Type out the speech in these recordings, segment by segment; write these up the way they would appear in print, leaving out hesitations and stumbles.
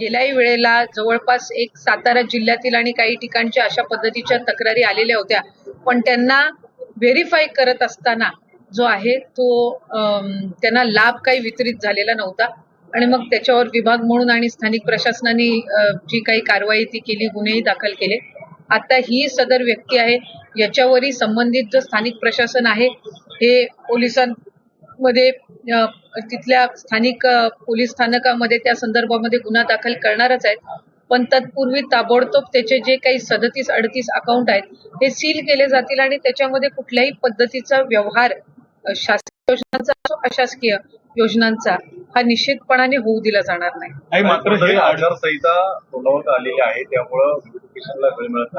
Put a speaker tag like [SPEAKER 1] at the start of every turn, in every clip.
[SPEAKER 1] गेल्याही वेळेला जवळपास एक सातारा जिल्ह्यातील आणि काही ठिकाणच्या अशा पद्धतीच्या तक्रारी आलेल्या होत्या, पण त्यांना व्हेरीफाय करत असताना जो आहे तो त्यांना लाभ काही वितरित झालेला नव्हता आणि मग त्याच्यावर विभाग म्हणून आणि स्थानिक प्रशासनाने जी काही कारवाई ती केली, गुन्हेही दाखल केले. आता ही सदर व्यक्ती आहे, याच्यावरही संबंधित जो स्थानिक प्रशासन आहे हे पोलिसांमध्ये तिथल्या स्थानिक पोलीस स्थानकामध्ये त्या संदर्भामध्ये गुन्हा दाखल करणारच आहेत. पण तत्पूर्वी ताबडतोब त्याचे जे काही 37-38 अकाउंट आहेत हे सील केले जातील आणि त्याच्यामध्ये कुठल्याही पद्धतीचा व्यवहार शासकीय योजनांचा असो अशासकीय योजनांचा हा निश्चितपणाने होऊ दिला जाणार नाही.
[SPEAKER 2] मात्र हे आचारसंहिता तोंडावर आलेली आहे, त्यामुळं नोटिफिकेशनला वेळ मिळत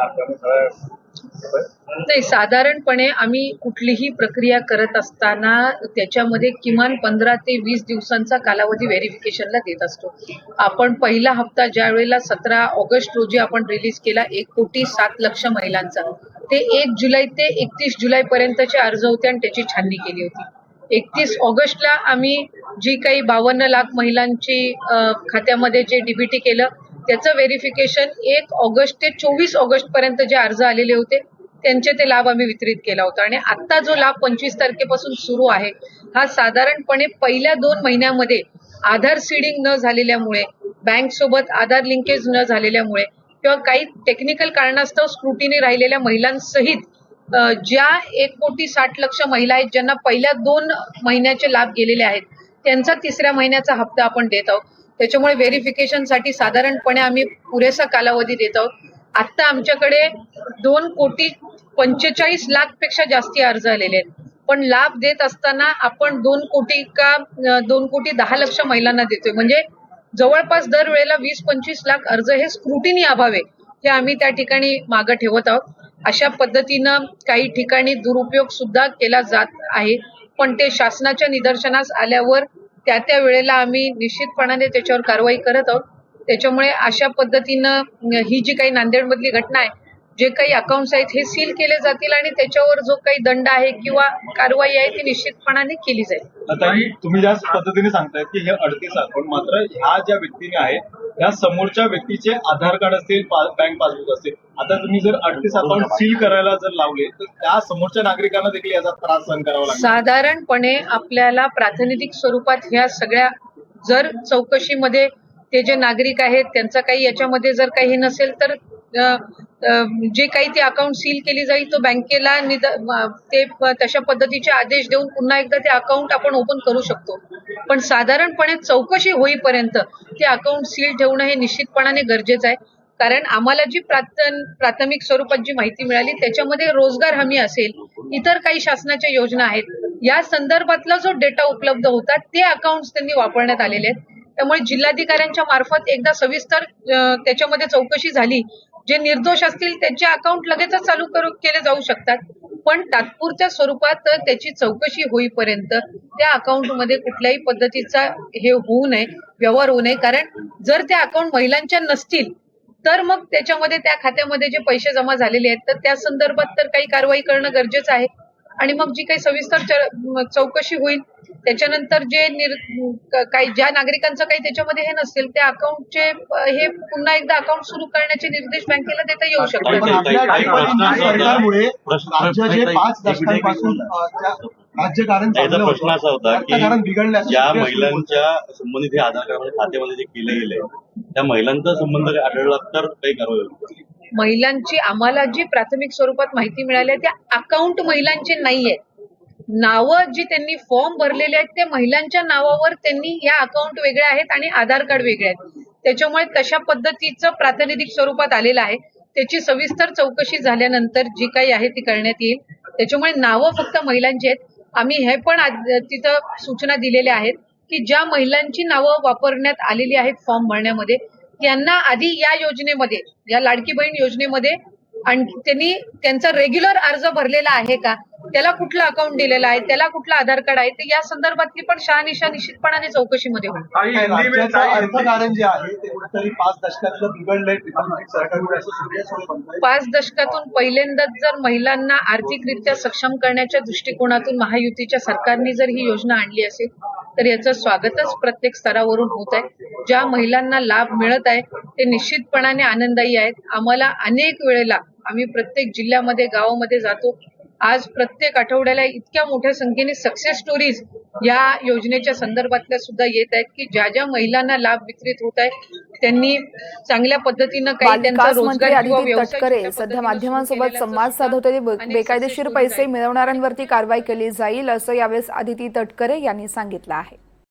[SPEAKER 1] नाही. साधारणपणे आम्ही कुठलीही प्रक्रिया करत असताना त्याच्यामध्ये किमान 15 ते 20 दिवसांचा कालावधी व्हेरिफिकेशनला देत असतो. आपण पहिला हप्ता ज्या वेळेला 17 ऑगस्ट रोजी आपण रिलीज केला 1,07,00,000 महिलांचा, ते 1 जुलै ते 31 जुलै पर्यंतचे अर्ज होते आणि त्याची छाननी केली होती. 31 ऑगस्टला आम्ही जी काही 52 लाख महिलांची खात्यामध्ये जे डीबीटी केलं त्याचं व्हेरिफिकेशन 1 ऑगस्ट ते 24 ऑगस्ट पर्यंत जे अर्ज आलेले होते त्यांचे ते लाभ आम्ही वितरित केला होता. आणि आता जो लाभ 25 तारखेपासून सुरू आहे हा साधारणपणे पहिल्या 2 महिन्यामध्ये आधार सीडिंग न झालेल्यामुळे, बँक सोबत आधार लिंकेज न झालेल्यामुळे किंवा काही टेक्निकल कारणास्तव स्क्रुटिनी राहिलेल्या महिलांसहित ज्या 1,60,00,000 महिला आहेत ज्यांना पहिल्या 2 महिन्याचे लाभ गेलेले आहेत त्यांचा 3ऱ्या महिन्याचा हप्ता आपण देत आहोत. त्याच्यामुळे व्हेरिफिकेशनसाठी साधारणपणे आम्ही पुरेसा कालावधी देत आहोत. आता आमच्याकडे 2,45,00,000 पेक्षा जास्ती अर्ज आलेले आहेत, पण लाभ देत असताना आपण 2 कोटी का 2,10,00,000 महिलांना देतोय. म्हणजे जवळपास दरवेळेला 20-25 लाख अर्ज हे स्क्रुटिनी अभावे हे आम्ही त्या ठिकाणी मागे ठेवत आहोत. अशा पद्धतीनं काही ठिकाणी दुरुपयोग सुद्धा केला जात आहे, पण ते शासनाच्या निदर्शनास आल्यावर त्या वेळेला आम्ही निश्चितपणाने त्याच्यावर कारवाई करत आहोत. त्याच्यामुळे अशा पद्धतीनं ही जी काही नांदेडमधली घटना आहे, जे काही अकाउंट्स आहेत हे सील केले जातील आणि त्याच्यावर जो काही दंड आहे किंवा कारवाई आहे ती निश्चितपणाने केली जाईल.
[SPEAKER 2] आता तुम्ही ज्या पद्धतीने सांगतायत की हे 38 अकाउंट, मात्र ह्या ज्या व्यक्तीने आहेत त्या समोरच्या व्यक्तीचे आधार कार्ड असेल, बँक पासबुक असेल, आता तुम्ही जर 38 अकाउंट सील करायला जर लावले तर त्या समोरच्या नागरिकांना देखील याचा त्रास सहन करावा लागेल.
[SPEAKER 1] साधारणपणे आपल्याला प्रातिनिधिक स्वरूपात ह्या सगळ्या जर चौकशीमध्ये ते जे नागरिक आहेत त्यांचा काही याच्यामध्ये जर काही नसेल तर जे काही ते अकाउंट सील केली जाईल तो बँकेला ते तशा पद्धतीचे आदेश देऊन पुन्हा एकदा ते अकाउंट आपण ओपन करू शकतो. पण साधारणपणे चौकशी होईपर्यंत ते अकाउंट सील ठेवणं हे निश्चितपणाने गरजेचं आहे. कारण आम्हाला जी प्राथमिक स्वरूपात जी माहिती मिळाली त्याच्यामध्ये रोजगार हमी असेल, इतर काही शासनाच्या योजना आहेत, या संदर्भातला जो डेटा उपलब्ध होता ते अकाउंट्स त्यांनी वापरण्यात आलेले आहेत. त्यामुळे जिल्हाधिकाऱ्यांच्या मार्फत एकदा सविस्तर त्याच्यामध्ये चौकशी झाली, जे निर्दोष असतील त्यांचे अकाउंट लगेचच चालू केले जाऊ शकतात. पण तात्पुरत्या स्वरूपात त्याची चौकशी होईपर्यंत त्या अकाउंटमध्ये कुठल्याही पद्धतीचा हे होऊ नये, व्यवहार होऊ नये. कारण जर ते अकाउंट महिलांच्या नसतील तर मग त्याच्यामध्ये त्या खात्यामध्ये जे पैसे जमा झालेले आहेत तर त्या संदर्भात तर काही कारवाई करणं गरजेचं आहे. आणि मग जी काही सविस्तर चौकशी होईल त्याच्यानंतर जे काही ज्या नागरिकांचं काही त्याच्यामध्ये हे नसेल त्या अकाउंटचे हे पुन्हा एकदा अकाउंट सुरू करण्याचे निर्देश बँकेला देता येऊ शकतात.
[SPEAKER 3] सरकारमुळे राज्याचे 5 दशकांपासून राज्यकारण
[SPEAKER 4] प्रश्न असा होता की ज्या महिलांच्या संबंधित हे आधार कार्ड खात्यामध्ये जे केले गेले त्या महिलांचा संबंध आढळला तर काही कारवाई होईल?
[SPEAKER 1] महिलांची आम्हाला जी प्राथमिक स्वरूपात माहिती मिळाली आहे त्या अकाउंट महिलांचे नाहीये. नावं जी त्यांनी फॉर्म भरलेले आहेत ते महिलांच्या नावावर त्यांनी या अकाउंट वेगळे आहेत आणि आधार कार्ड वेगळे आहेत. त्याच्यामुळे तशा पद्धतीचं प्रातिनिधिक स्वरूपात आलेलं आहे. त्याची सविस्तर चौकशी झाल्यानंतर जी काही आहे ती करण्यात येईल. त्याच्यामुळे नावं फक्त महिलांची आहेत. आम्ही हे पण तिथं सूचना दिलेल्या आहेत की ज्या महिलांची नावं वापरण्यात आलेली आहेत फॉर्म भरण्यामध्ये त्यांना आधी या योजनेमध्ये, या लाडकी बहीण योजनेमध्ये आणि त्यांनी त्यांचा रेग्युलर अर्ज भरलेला आहे का, त्याला कुठलं अकाउंट दिलेलं आहे, त्याला कुठलं आधार कार्ड आहे, तर या संदर्भातली पण शहानिशा निश्चितपणाने चौकशीमध्ये होईल.
[SPEAKER 3] राज्याचं अर्थकारण जे आहे ते कुठेतरी 5 दशकातलं बिघडलंय त्रिकोणमिती सरकारमुळे असं सूर्यसोळे म्हणताय.
[SPEAKER 1] 5 दशकातून पहिल्यांदाच जर महिलांना आर्थिकरित्या सक्षम करण्याच्या दृष्टिकोनातून महायुतीच्या सरकारने जर ही योजना आणली असेल तर याचं स्वागतच प्रत्येक स्तरावरून होत आहे. ज्या महिलांना लाभ मिळत आहे ते निश्चितपणाने आनंददायी आहेत. आम्हाला अनेक वेळेला आम्ही प्रत्येक जिल्ह्यामध्ये गावामध्ये जातो. आज प्रत्येक आठवड्याला इतक्या मोठ्या संख्येने सक्सेस स्टोरीज या योजनेच्या संदर्भातल्या सुद्धा येत आहेत की ज्या ज्या महिलांना लाभ वितरित होत आहे त्यांनी चांगल्या पद्धतीनं काही त्यांचा
[SPEAKER 5] बालविकास मंत्री
[SPEAKER 1] रोजगार किंवा
[SPEAKER 5] अदिती
[SPEAKER 1] व्यवसाय
[SPEAKER 5] तटकरे
[SPEAKER 1] कुठल्या
[SPEAKER 5] सध्या
[SPEAKER 1] पद्धतीनं
[SPEAKER 5] माध्यमांसोबत
[SPEAKER 1] सुरू
[SPEAKER 5] संवाद
[SPEAKER 1] केलेला
[SPEAKER 5] साधत होते.
[SPEAKER 1] आणि
[SPEAKER 5] बेकायदेशीर
[SPEAKER 1] successful
[SPEAKER 5] पैसे
[SPEAKER 1] आहेत.
[SPEAKER 5] मिळवणाऱ्यांवरती कारवाई केली जाईल असं यावेळेस अदिती तटकरे यांनी सांगितलं आहे.